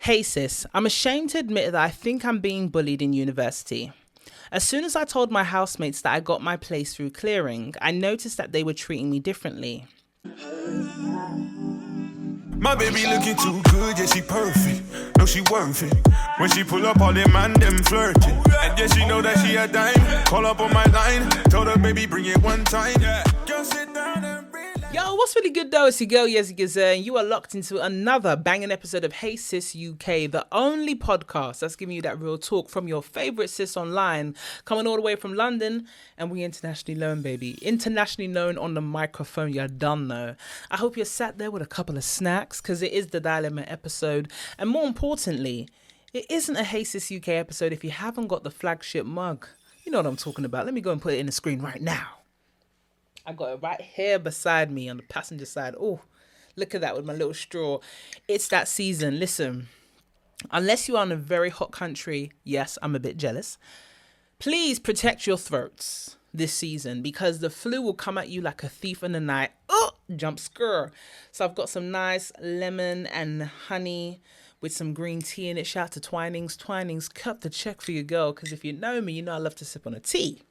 Hey sis, I'm ashamed to admit that I think I'm being bullied in university. As soon as I told my housemates that I got my place through clearing, I noticed that they were treating me differently. My baby looking too good, yeah, she perfect. No, she worth it. When she pull up, all them man, them flirting. And yeah, she know that she a dime. Call up on my line, told her, baby, bring it one time. Girl, sit down and relax. Yo, what's really good though? It's your girl Yezzir, and you are locked into another banging episode of Hey Sis UK, the only podcast that's giving you that real talk from your favourite sis online, coming all the way from London, and we internationally known, baby. Internationally known on the microphone, you're done though. I hope you're sat there with a couple of snacks, because it is the dilemma episode, and more importantly, it isn't a Hey Sis UK episode if you haven't got the flagship mug. You know what I'm talking about. Let me go and put it in the screen right now. I got it right here beside me on the passenger side. Oh, look at that with my little straw. It's that season. Listen, unless you are in a very hot country, yes, I'm a bit jealous. Please protect your throats this season because the flu will come at you like a thief in the night. Oh, jump scare. So I've got some nice lemon and honey with some green tea in it. Shout out to Twinings. Twinings, cut the check for your girl because if you know me, you know I love to sip on a tea.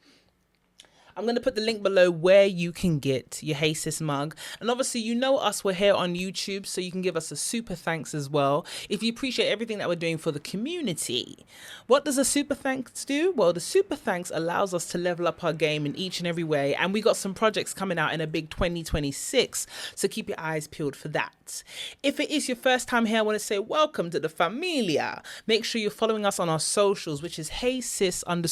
I'm going to put the link below where you can get your Hey Sis mug. And obviously, you know us, we're here on YouTube, so you can give us a super thanks as well if you appreciate everything that we're doing for the community. What does a super thanks do? Well, the super thanks allows us to level up our game in each and every way. And we got some projects coming out in a big 2026, so keep your eyes peeled for that. If it is your first time here, I want to say welcome to the familia. Make sure you're following us on our socials, which is HeySis_UK on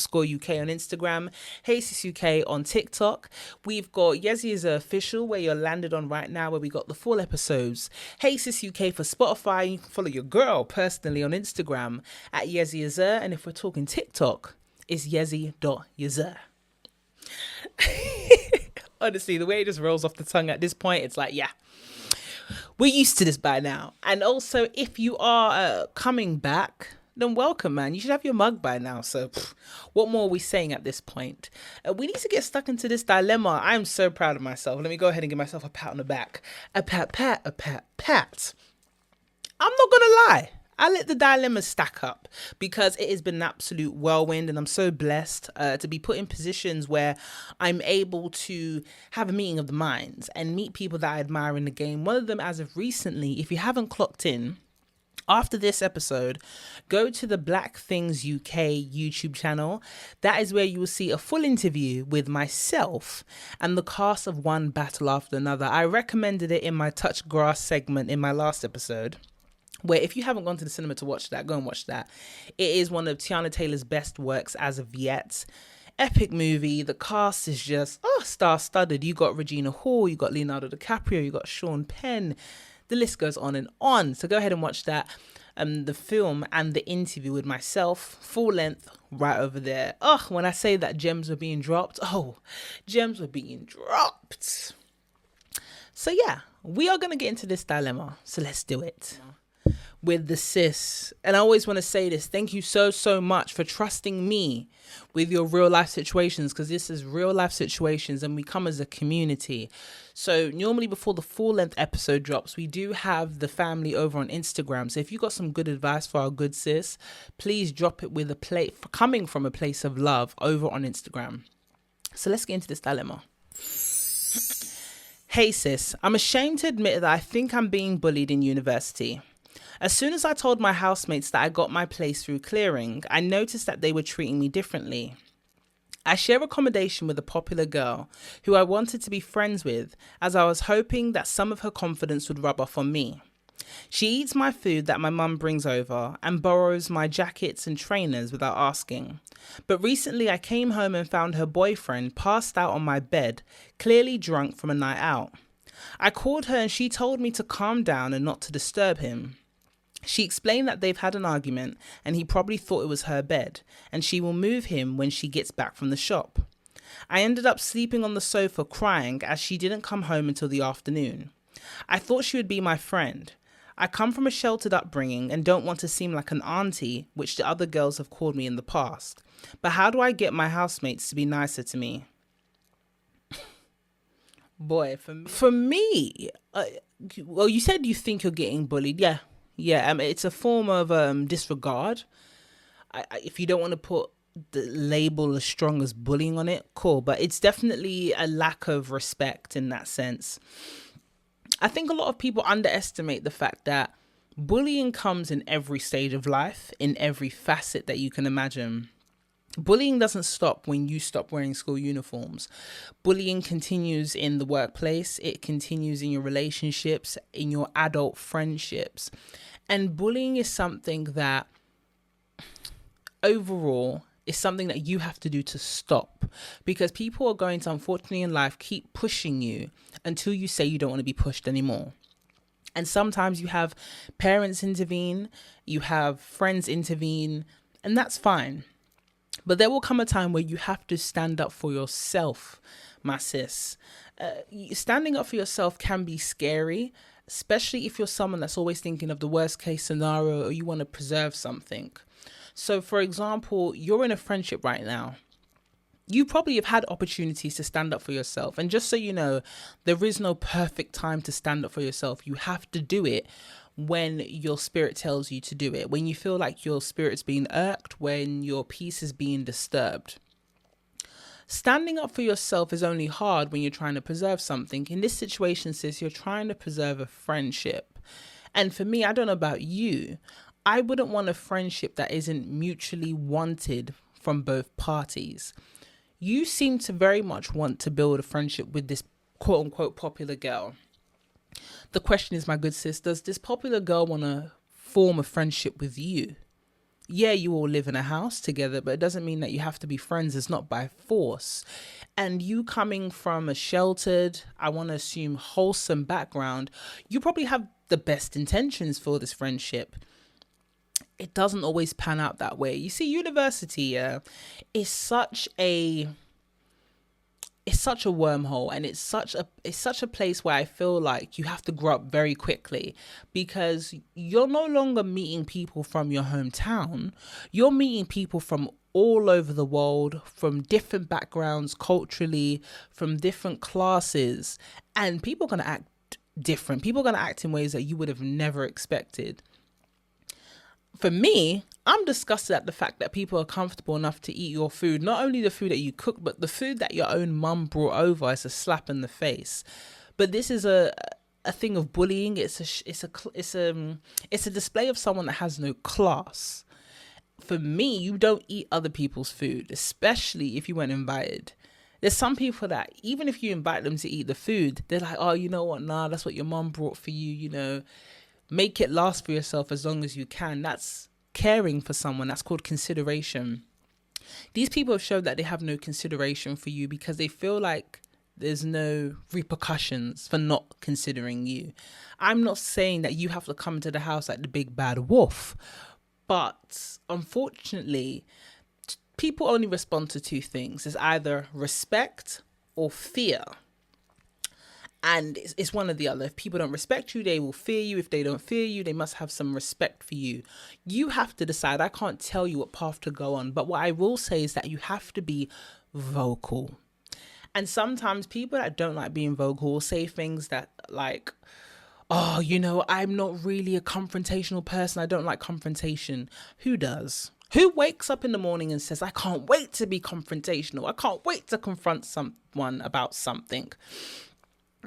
Instagram, HeySis UK on TikTok. We've got Yezzi is official, where you're landed on right now, where we got the full episodes. Hey Sis UK for Spotify. You can follow your girl personally on Instagram at Yezzir. And if we're talking TikTok, it's Yezzi.Yezzir. Honestly, the way it just rolls off the tongue at this point, it's like, yeah, we're used to this by now. And also, if you are coming back, then welcome, man. You should have your mug by now. So what more are we saying at this point? We need to get stuck into this dilemma. I'm so proud of myself. Let me go ahead and give myself a pat on the back. A pat, pat, a pat, pat. I'm not going to lie. I let the dilemma stack up because it has been an absolute whirlwind, and I'm so blessed to be put in positions where I'm able to have a meeting of the minds and meet people that I admire in the game. One of them, as of recently, if you haven't clocked in, after this episode, go to the Black Things UK YouTube channel. That is where you will see a full interview with myself and the cast of One Battle After Another. I recommended it in my Touch Grass segment in my last episode, where if you haven't gone to the cinema to watch that, go and watch that. It is one of Tiana Taylor's best works as of yet. Epic movie. The cast is just star-studded. You got Regina Hall, you got Leonardo DiCaprio, you got Sean Penn. The list goes on and on. So go ahead and watch that. The film and the interview with myself, full length, right over there. When I say that gems were being dropped, gems were being dropped. So yeah, we are going to get into this dilemma. So let's do it. With the sis. And I always want to say this. Thank you so much for trusting me with your real life situations, because this is real life situations and we come as a community. So normally before the full length episode drops, we do have the family over on Instagram. So if you got some good advice for our good sis, please drop it with coming from a place of love over on Instagram. So let's get into this dilemma. Hey sis, I'm ashamed to admit that I think I'm being bullied in university. As soon as I told my housemates that I got my place through clearing, I noticed that they were treating me differently. I share accommodation with a popular girl who I wanted to be friends with, as I was hoping that some of her confidence would rub off on me. She eats my food that my mum brings over and borrows my jackets and trainers without asking. But recently I came home and found her boyfriend passed out on my bed, clearly drunk from a night out. I called her and she told me to calm down and not to disturb him. She explained that they've had an argument and he probably thought it was her bed and she will move him when she gets back from the shop. I ended up sleeping on the sofa crying as she didn't come home until the afternoon. I thought she would be my friend. I come from a sheltered upbringing and don't want to seem like an auntie, which the other girls have called me in the past. But how do I get my housemates to be nicer to me? Boy, for me, well, you said you think you're getting bullied. Yeah, Yeah, it's a form of disregard. If you don't want to put the label as strong as bullying on it, cool. But it's definitely a lack of respect in that sense. I think a lot of people underestimate the fact that bullying comes in every stage of life, in every facet that you can imagine. Bullying doesn't stop when you stop wearing school uniforms. Bullying continues in the workplace. It continues in your relationships, in your adult friendships. And bullying is something that overall is something that you have to do to stop, because people are going to, unfortunately in life, keep pushing you until you say you don't want to be pushed anymore. And sometimes you have parents intervene, you have friends intervene, and that's fine. But there will come a time where you have to stand up for yourself, my sis. Standing up for yourself can be scary, especially if you're someone that's always thinking of the worst case scenario or you want to preserve something. So, for example, you're in a friendship right now. You probably have had opportunities to stand up for yourself. And just so you know, there is no perfect time to stand up for yourself. You have to do it when your spirit tells you to do it, when you feel like your spirit's being irked, when your peace is being disturbed. Standing up for yourself is only hard when you're trying to preserve something. In this situation, sis, you're trying to preserve a friendship. And for me, I don't know about you, I wouldn't want a friendship that isn't mutually wanted from both parties. You seem to very much want to build a friendship with this quote unquote popular girl. The question is, my good sis, does this popular girl want to form a friendship with you? Yeah, you all live in a house together, but it doesn't mean that you have to be friends. It's not by force. And you coming from a sheltered, I want to assume wholesome background, you probably have the best intentions for this friendship. It doesn't always pan out that way. You see, university is such a wormhole, and it's such a place where I feel like you have to grow up very quickly, because you're no longer meeting people from your hometown. You're meeting people from all over the world, from different backgrounds culturally, from different classes, and people are going to act different. People are going to act in ways that you would have never expected. For me, I'm disgusted at the fact that people are comfortable enough to eat your food. Not only the food that you cook, but the food that your own mum brought over is a slap in the face. But this is a thing of bullying. It's a display of someone that has no class. For me, you don't eat other people's food, especially if you weren't invited. There's some people that even if you invite them to eat the food, they're like, oh, you know what? Nah, that's what your mum brought for you, you know. Make it last for yourself as long as you can. That's caring for someone. That's called consideration. These people have showed that they have no consideration for you because they feel like there's no repercussions for not considering you. I'm not saying that you have to come to the house like the big bad wolf, but unfortunately, people only respond to two things. It's either respect or fear. And it's one or the other. If people don't respect you, they will fear you. If they don't fear you, they must have some respect for you. You have to decide. I can't tell you what path to go on. But what I will say is that you have to be vocal. And sometimes people that don't like being vocal will say things that like, oh, you know, I'm not really a confrontational person. I don't like confrontation. Who does? Who wakes up in the morning and says, I can't wait to be confrontational. I can't wait to confront someone about something.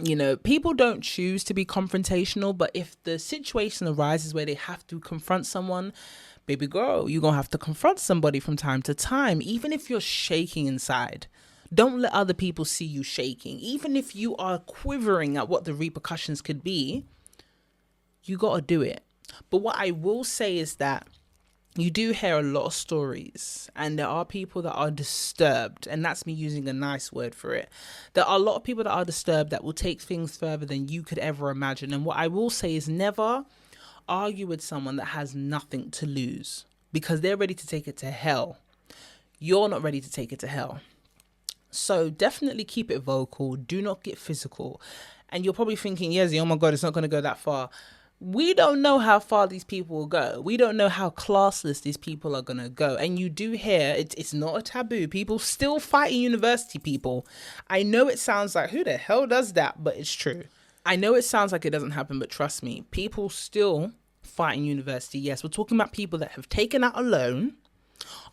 You know, people don't choose to be confrontational, but if the situation arises where they have to confront someone, baby girl, you're going to have to confront somebody from time to time, even if you're shaking inside. Don't let other people see you shaking. Even if you are quivering at what the repercussions could be, you got to do it. But what I will say is that you do hear a lot of stories, and there are people that are disturbed, and that's me using a nice word for it. There are a lot of people that are disturbed that will take things further than you could ever imagine. And what I will say is never argue with someone that has nothing to lose, because they're ready to take it to hell. You're not ready to take it to hell. So definitely keep it vocal. Do not get physical. And you're probably thinking, Yezzi, oh my God, it's not going to go that far. We don't know how far these people will go. We don't know how classless these people are going to go. And you do hear, it's not a taboo. People still fight in university, people. I know it sounds like, who the hell does that? But it's true. I know it sounds like it doesn't happen, but trust me, people still fight in university. Yes, we're talking about people that have taken out a loan,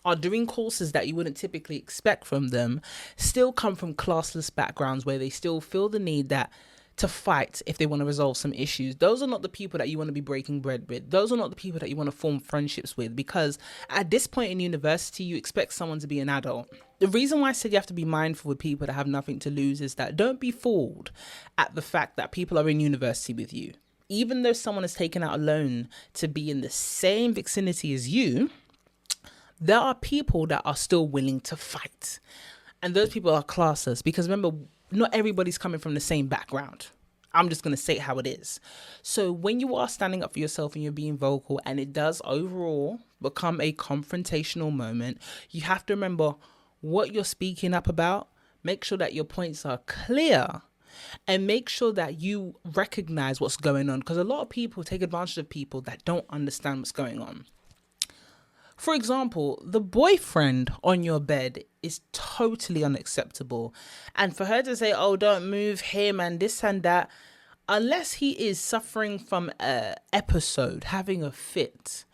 are doing courses that you wouldn't typically expect from them, still come from classless backgrounds where they still feel the need that to fight if they want to resolve some issues. Those are not the people that you want to be breaking bread with. Those are not the people that you want to form friendships with, because at this point in university, you expect someone to be an adult. The reason why I said you have to be mindful with people that have nothing to lose is that don't be fooled at the fact that people are in university with you. Even though someone has taken out a loan to be in the same vicinity as you, there are people that are still willing to fight. And those people are classless, because remember, not everybody's coming from the same background. I'm just going to say it how it is. So when you are standing up for yourself and you're being vocal, and it does overall become a confrontational moment, you have to remember what you're speaking up about. Make sure that your points are clear, and make sure that you recognize what's going on, because a lot of people take advantage of people that don't understand what's going on. For example, the boyfriend on your bed is totally unacceptable. And for her to say, oh, don't move him and this and that, unless he is suffering from a episode, having a fit,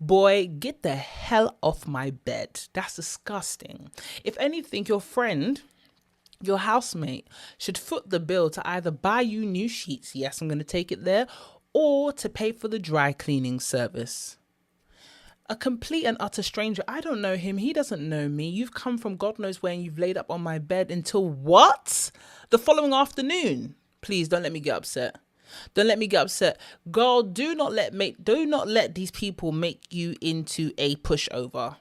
boy, get the hell off my bed. That's disgusting. If anything, your friend, your housemate, should foot the bill to either buy you new sheets, yes, I'm going to take it there, or to pay for the dry cleaning service. A complete and utter stranger. I don't know him. He doesn't know me. You've come from God knows where, and you've laid up on my bed until what? The following afternoon. Please don't let me get upset. Don't let me get upset. Girl, do not let these people make you into a pushover.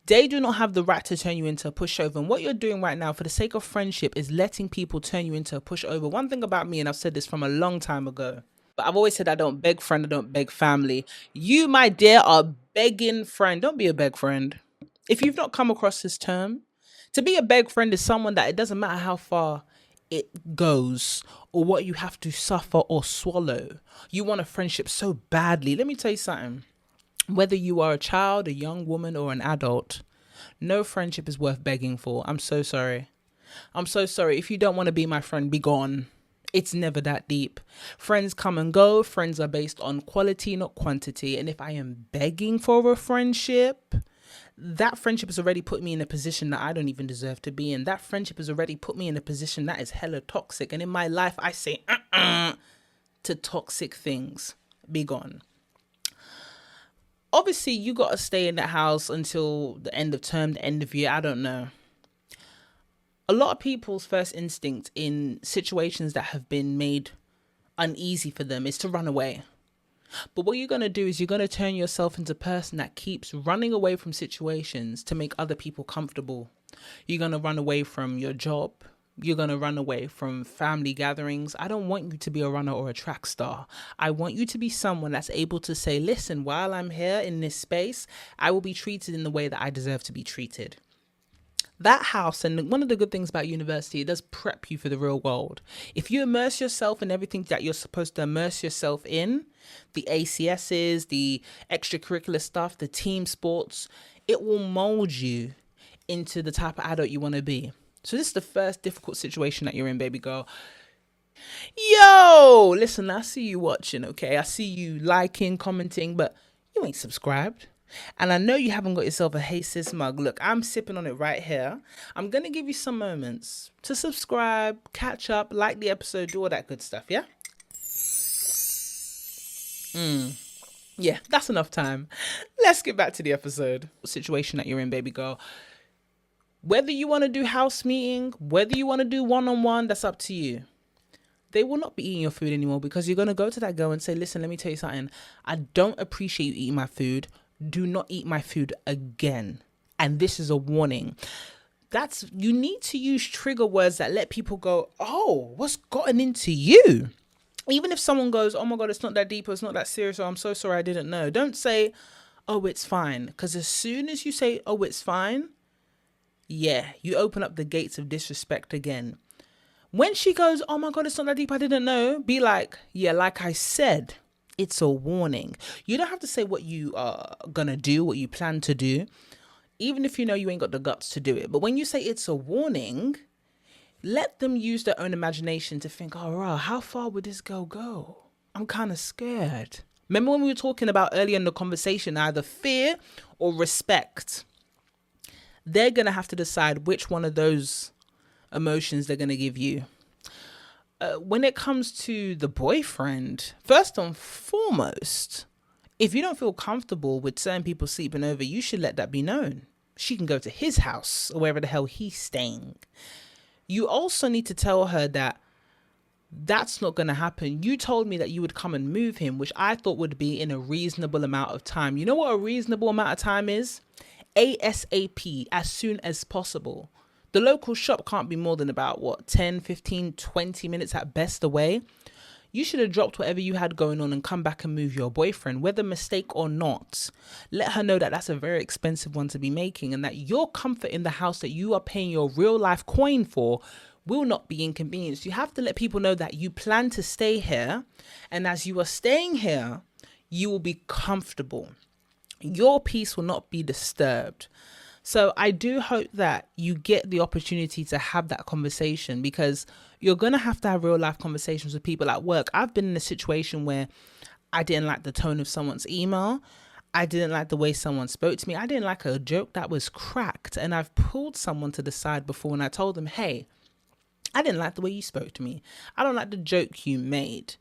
They do not have the right to turn you into a pushover. And what you're doing right now, for the sake of friendship, is letting people turn you into a pushover. One thing about me, and I've said this from a long time ago, but I've always said I don't beg friend, I don't beg family. You, my dear, are begging friend. Don't be a beg friend. If you've not come across this term, to be a beg friend is someone that it doesn't matter how far it goes or what you have to suffer or swallow. You want a friendship so badly. Let me tell you something. Whether you are a child, a young woman, or an adult, no friendship is worth begging for. I'm so sorry. I'm so sorry. If you don't want to be my friend, be gone. It's never that deep. Friends come and go. Friends are based on quality, not quantity. And if I am begging for a friendship, that friendship has already put me in a position that I don't even deserve to be in. That friendship has already put me in a position that is hella toxic. And in my life, I say to toxic things. Be gone. Obviously, you got to stay in that house until the end of term, the end of year. I don't know. A lot of people's first instinct in situations that have been made uneasy for them is to run away. But what you're going to do is you're going to turn yourself into a person that keeps running away from situations to make other people comfortable. You're going to run away from your job. You're going to run away from family gatherings. I don't want you to be a runner or a track star. I want you to be someone that's able to say, listen, while I'm here in this space, I will be treated in the way that I deserve to be treated. That house, and one of the good things about university, it does prep you for the real world. If you immerse yourself in everything that you're supposed to immerse yourself in, the ACSs, the extracurricular stuff, the team sports, it will mold you into the type of adult you want to be. So this is the first difficult situation that you're in, baby girl. Yo, listen, I see you watching, okay? I see you liking, commenting, but you ain't subscribed. And I know you haven't got yourself a Hey Sis mug. Look, I'm sipping on it right here. I'm going to give you some moments to subscribe, catch up, like the episode, do all that good stuff, yeah? Yeah, that's enough time. Let's get back to the episode. Situation that you're in, baby girl. Whether you want to do house meeting, whether you want to do one-on-one, that's up to you. They will not be eating your food anymore, because you're going to go to that girl and say, listen, let me tell you something. I don't appreciate you eating my food. Do not eat my food again. And this is a warning. You need to use trigger words that let people go, oh, what's gotten into you? Even if someone goes, oh my God, it's not that deep, or it's not that serious, or I'm so sorry, I didn't know. Don't say, oh, it's fine. Because as soon as you say, oh, it's fine, yeah, you open up the gates of disrespect again. When she goes, oh my God, it's not that deep, I didn't know, be like, yeah, like I said, it's a warning. You don't have to say what you are going to do, what you plan to do, even if you know you ain't got the guts to do it. But when you say it's a warning, let them use their own imagination to think, oh, wow, how far would this girl go? I'm kind of scared. Remember when we were talking about earlier in the conversation, either fear or respect? They're going to have to decide which one of those emotions they're going to give you. When it comes to the boyfriend, first and foremost, if you don't feel comfortable with certain people sleeping over, you should let that be known. She can go to his house or wherever the hell he's staying. You also need to tell her that that's not going to happen. You told me that you would come and move him, which I thought would be in a reasonable amount of time. You know what a reasonable amount of time is? ASAP, as soon as possible. The local shop can't be more than about 10, 15, 20 minutes at best away. You should have dropped whatever you had going on and come back and move your boyfriend, whether mistake or not. Let her know that that's a very expensive one to be making, and that your comfort in the house that you are paying your real life coin for will not be inconvenienced. You have to let people know that you plan to stay here, and as you are staying here, you will be comfortable. Your peace will not be disturbed. So I do hope that you get the opportunity to have that conversation, because you're going to have real life conversations with people at work. I've been in a situation where I didn't like the tone of someone's email. I didn't like the way someone spoke to me. I didn't like a joke that was cracked. And I've pulled someone to the side before and I told them, hey, I didn't like the way you spoke to me. I don't like the joke you made.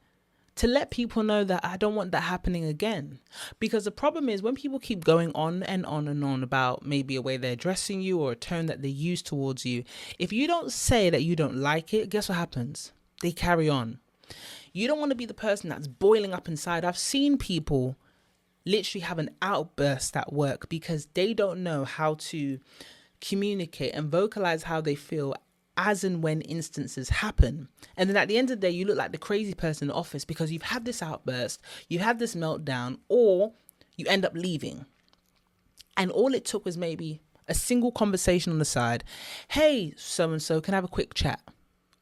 To let people know that I don't want that happening again. Because the problem is when people keep going on and on and on about maybe a way they're addressing you or a tone that they use towards you, if you don't say that you don't like it, guess what happens? They carry on. You don't want to be the person that's boiling up inside. I've seen people literally have an outburst at work because they don't know how to communicate and vocalize how they feel as and when instances happen. And then at the end of the day, you look like the crazy person in the office because you've had this outburst, you've had this meltdown, or you end up leaving. And all it took was maybe a single conversation on the side. Hey, so-and-so, can I have a quick chat?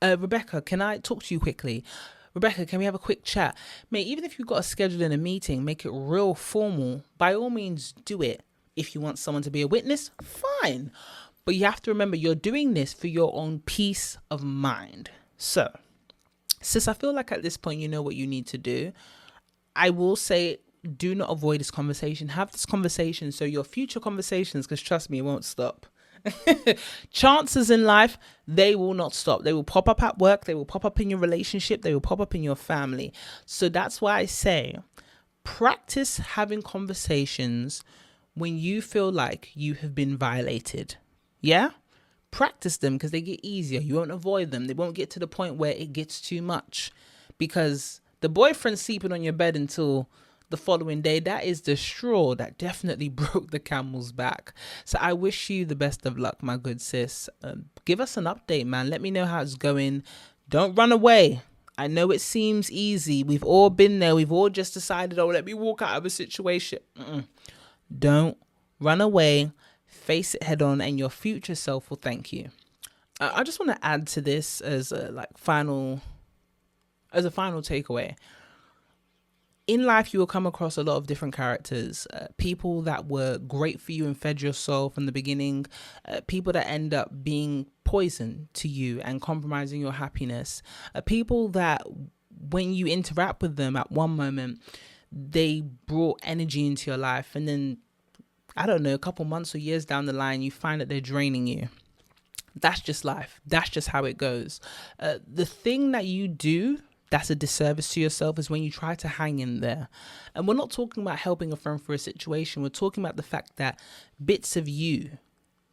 Rebecca, can I talk to you quickly? Rebecca, can we have a quick chat? Mate, even if you've got to schedule in a meeting, make it real formal. By all means, do it. If you want someone to be a witness, fine. But you have to remember you're doing this for your own peace of mind. So, sis, I feel like at this point you know what you need to do. I will say, do not avoid this conversation. Have this conversation so your future conversations, because trust me, it won't stop. Chances in life, they will not stop. They will pop up at work. They will pop up in your relationship. They will pop up in your family. So that's why I say, practice having conversations when you feel like you have been violated. Yeah? Practice them because they get easier. You won't avoid them. They won't get to the point where it gets too much. Because the boyfriend sleeping on your bed until the following day, that is the straw that definitely broke the camel's back. So I wish you the best of luck, my good sis. Give us an update, man. Let me know how it's going. Don't run away. I know it seems easy. We've all been there. We've all just decided, oh, let me walk out of a situation. Don't run away. Face it head on, and your future self will thank you. I just want to add to this as a final takeaway. In life, you will come across a lot of different characters, people that were great for you and fed your soul from the beginning, people that end up being poison to you and compromising your happiness, people that when you interact with them at one moment, they brought energy into your life, and then I don't know, a couple months or years down the line, you find that they're draining you. That's just life. That's just how it goes. The thing that you do that's a disservice to yourself is when you try to hang in there. And we're not talking about helping a friend for a situation. We're talking about the fact that bits of you,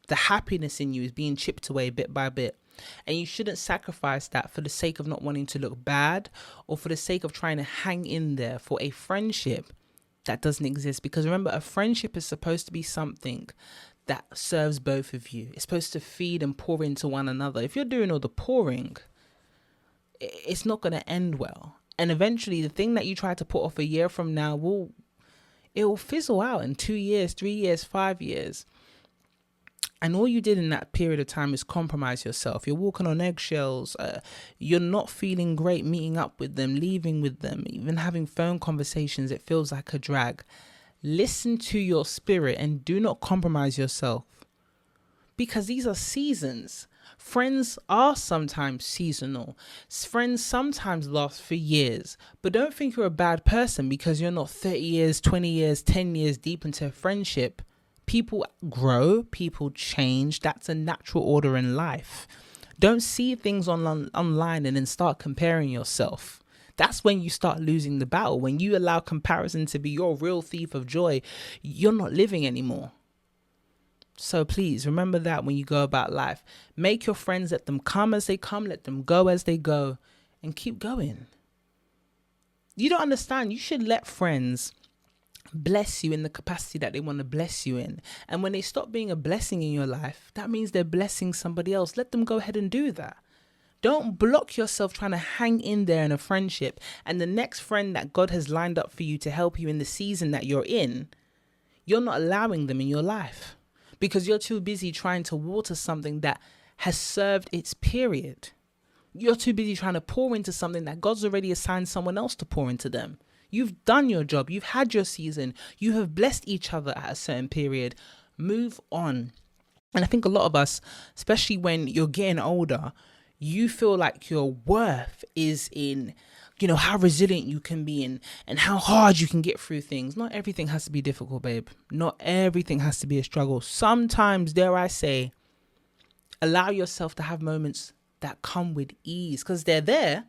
the happiness in you is being chipped away bit by bit. And you shouldn't sacrifice that for the sake of not wanting to look bad or for the sake of trying to hang in there for a friendship that doesn't exist. Because remember, a friendship is supposed to be something that serves both of you. It's supposed to feed and pour into one another. If you're doing all the pouring, it's not going to end well. And eventually the thing that you try to put off a year from now will fizzle out in 2 years, 3 years, 5 years. And all you did in that period of time is compromise yourself. You're walking on eggshells. You're not feeling great meeting up with them, leaving with them, even having phone conversations. It feels like a drag. Listen to your spirit and do not compromise yourself. Because these are seasons. Friends are sometimes seasonal. Friends sometimes last for years. But don't think you're a bad person because you're not 30 years, 20 years, 10 years deep into a friendship. People grow, people change. That's a natural order in life. Don't see things online and then start comparing yourself. That's when you start losing the battle. When you allow comparison to be your real thief of joy, you're not living anymore. So please remember that when you go about life. Make your friends, let them come as they come, let them go as they go, and keep going. You don't understand. You should let friends bless you in the capacity that they want to bless you in. And when they stop being a blessing in your life, that means they're blessing somebody else. Let them go ahead and do that. Don't block yourself trying to hang in there in a friendship. And the next friend that God has lined up for you to help you in the season that you're in, you're not allowing them in your life. Because you're too busy trying to water something that has served its period. You're too busy trying to pour into something that God's already assigned someone else to pour into them. You've done your job. You've had your season. You have blessed each other at a certain period. Move on. And I think a lot of us, especially when you're getting older, you feel like your worth is in, how resilient you can be and how hard you can get through things. Not everything has to be difficult, babe. Not everything has to be a struggle. Sometimes, dare I say, allow yourself to have moments that come with ease because they're there.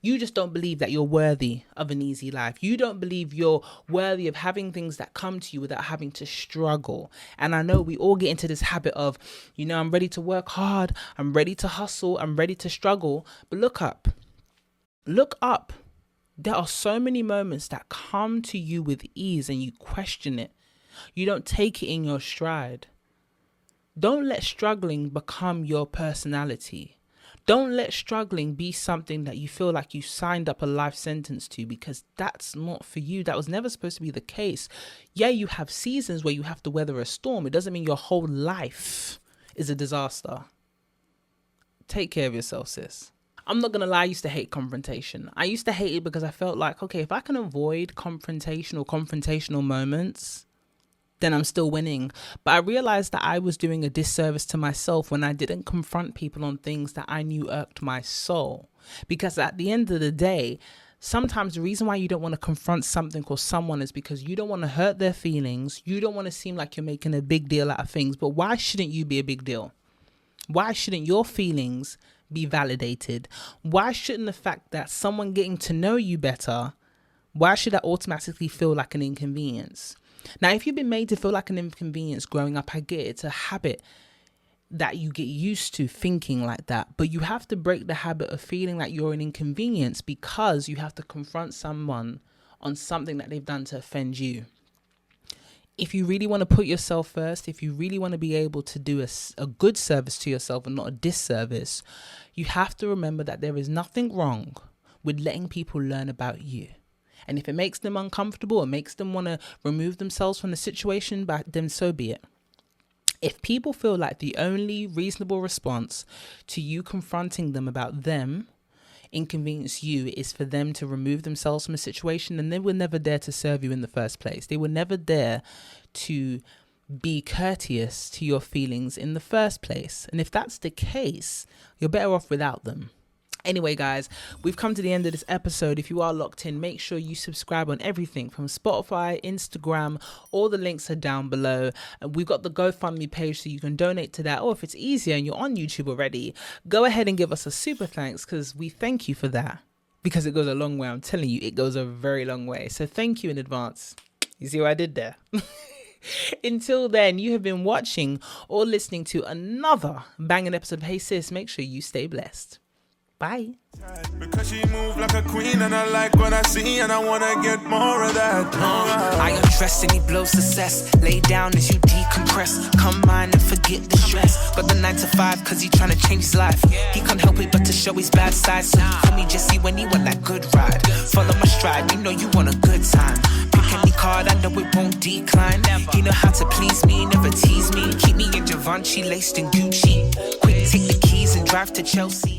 You just don't believe that you're worthy of an easy life. You don't believe you're worthy of having things that come to you without having to struggle. And I know we all get into this habit of, I'm ready to work hard. I'm ready to hustle. I'm ready to struggle. But look up. Look up. There are so many moments that come to you with ease and you question it. You don't take it in your stride. Don't let struggling become your personality. Don't let struggling be something that you feel like you signed up a life sentence to, because that's not for you. That was never supposed to be the case. Yeah, you have seasons where you have to weather a storm. It doesn't mean your whole life is a disaster. Take care of yourself, sis. I'm not going to lie, I used to hate confrontation. I used to hate it because I felt like, okay, if I can avoid confrontational moments, then I'm still winning. But I realized that I was doing a disservice to myself when I didn't confront people on things that I knew irked my soul. Because at the end of the day, sometimes the reason why you don't want to confront something or someone is because you don't want to hurt their feelings. You don't want to seem like you're making a big deal out of things. But why shouldn't you be a big deal? Why shouldn't your feelings be validated? Why shouldn't the fact that someone getting to know you better, why should that automatically feel like an inconvenience? Now, if you've been made to feel like an inconvenience growing up, I get it. It's a habit that you get used to thinking like that. But you have to break the habit of feeling like you're an inconvenience because you have to confront someone on something that they've done to offend you. If you really want to put yourself first, if you really want to be able to do a good service to yourself and not a disservice, you have to remember that there is nothing wrong with letting people learn about you. And if it makes them uncomfortable or makes them want to remove themselves from the situation, then so be it. If people feel like the only reasonable response to you confronting them about them inconvenience you is for them to remove themselves from a situation, then they will never dare to serve you in the first place. They will never dare to be courteous to your feelings in the first place. And if that's the case, you're better off without them. Anyway, guys, we've come to the end of this episode. If you are locked in, make sure you subscribe on everything from Spotify, Instagram. All the links are down below. And we've got the GoFundMe page so you can donate to that. Or if it's easier and you're on YouTube already, go ahead and give us a super thanks because we thank you for that. Because it goes a long way. I'm telling you, it goes a very long way. So thank you in advance. You see what I did there? Until then, you have been watching or listening to another banging episode of Hey Sis. Make sure you stay blessed. Bye. Because she move like a queen and I like what I see and I want to get more of that. I undress and he blows success. Lay down as you decompress. Come mine and forget the stress. Got the 9 to 5 cause he tryna change his life. He can't help it but to show his bad side. So you call me Yezzi when he want that good ride. Follow my stride, you know you want a good time. Pick any card, I know it won't decline. He know how to please me, never tease me. Keep me in Givenchy, laced in Gucci. Quick, take the keys and drive to Chelsea.